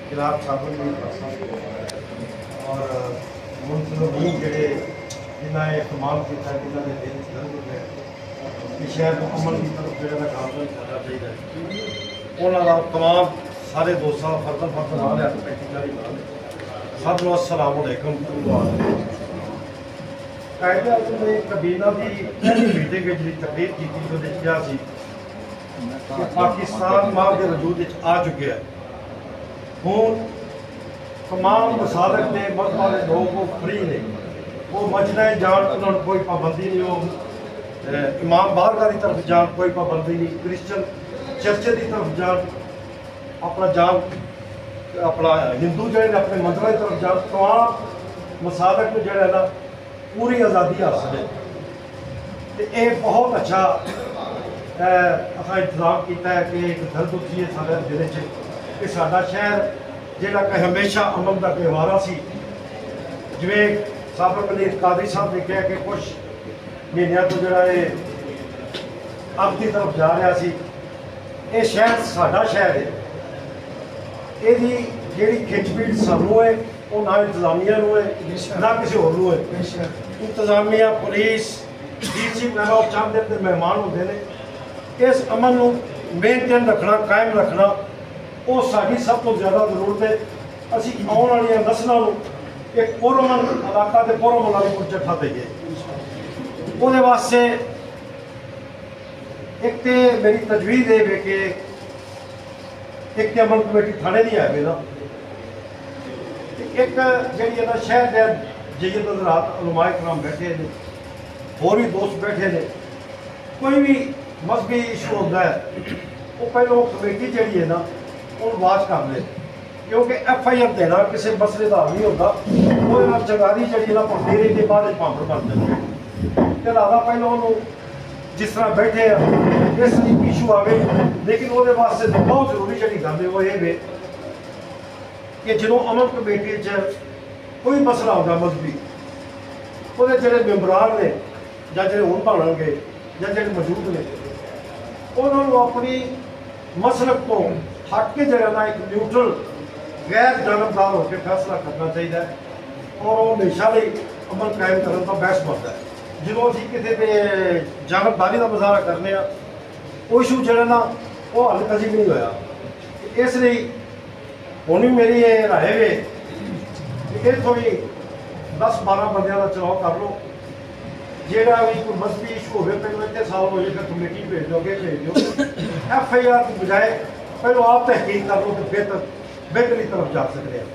खिलाफ साबन भी और मुंसलीम जोड़े जिन्हें इस्तेमाल किया जिन्होंने दिल दर्द हो गया कि शहर को अमन की तरफ जो काम करना चाहिए उन्होंने तमाम सारे दोस्तों का फर्दन फर्द नाल है प्रैक्टिकली सब लोग अस्सलाम वालेकुम। कायदे आज़म ने कबीना की पहली मीटिंग जी तकरीर की क्या कि पाकिस्तान मां के वजूद आ चुके हैं। हूँ तमाम मसालक ने मजहब वाले लोग वो फ्री ने वो मजना जान उन्होंने कोई पाबंदी नहीं हो इमाम बारगाह की तरफ जान कोई पाबंदी नहीं क्रिश्चन चर्चे की तरफ जान अपना जान अपना हिंदू जो अपने मंदिरों की तरफ जान तमाम मसालक में जो है ना पूरी आज़ादी हासिल है। तो ये बहुत अच्छा असा इंतजाम किया है कि एक दर्द उठी है सारे दिल कि साडा शहर जिहड़ा कि हमेशा अमन का गहवारा सी जिवें साबिक़ वज़ीर कादरी साहब ने कहा कि कुछ महीनों तो जिहड़ा ये अग की तरफ जा रहा सी ये शहर साडा शहर है यदी जिहड़ी खिचपीट सानू है वो ना इंतजामिया है ना किसी होर है। इंतजामिया पुलिस DC वगैरह चाहते हैं मेहमान होते हैं इस अमन को मेनटेन रखना कायम रखना वो साड़ी सब तो ज़्यादा जरूरत है। असी आने वाली नस्लों को एक पुरअमन इलाका के पुरअमन वाले को जट्ठा देइए वो वास्ते एक तो मेरी तजवीज़ है कि एक तो अमन कमेटी थाने की है ना एक जी ना शहर के जयद हज़रात उलमाए कराम बैठे ने होर भी दोस्त बैठे ने कोई भी मजहबी इशू होता है वो पहले कमेटी जी है ना वो वाच कर ले क्योंकि FIR देना किसी मसले का नहीं होता वो जगारी जी ना देने के बाद भांबर बन जाए लिहाजा पहले उन्होंने जिस तरह बैठे इस इशू आवे लेकिन वो वास्ते बहुत जरूरी जी गल है वो ये कि जो अमन कमेटी कोई मसला होगा मजहबी वो जो मैंबरान ने या जो हूँ बननगे या जो मौजूद ने उन्होंने अपनी मसलक तो हट के जो ना एक न्यूट्रल गैर जानबदार होकर फैसला करना चाहिए और वो हमेशा लिए अमन कायम करने का बहस बनता है। जो अभी किसी पे जानबदारी का मुजाहरा करने वो इशू जो ना वो हल कभी भी नहीं होया। इसलिए हूँ भी मेरी ये राय वे कि थोड़ी 10-12 बंद का चुनाव कर लो जोड़ा भी कोई मजहबी इशू हो पहले इतने साल हो जाए कमेटी भेज दोगे भेज दो FIR की बजाय पहले आप तहकीक कर लो तो बेहतरी तरफ जा सकते हैं।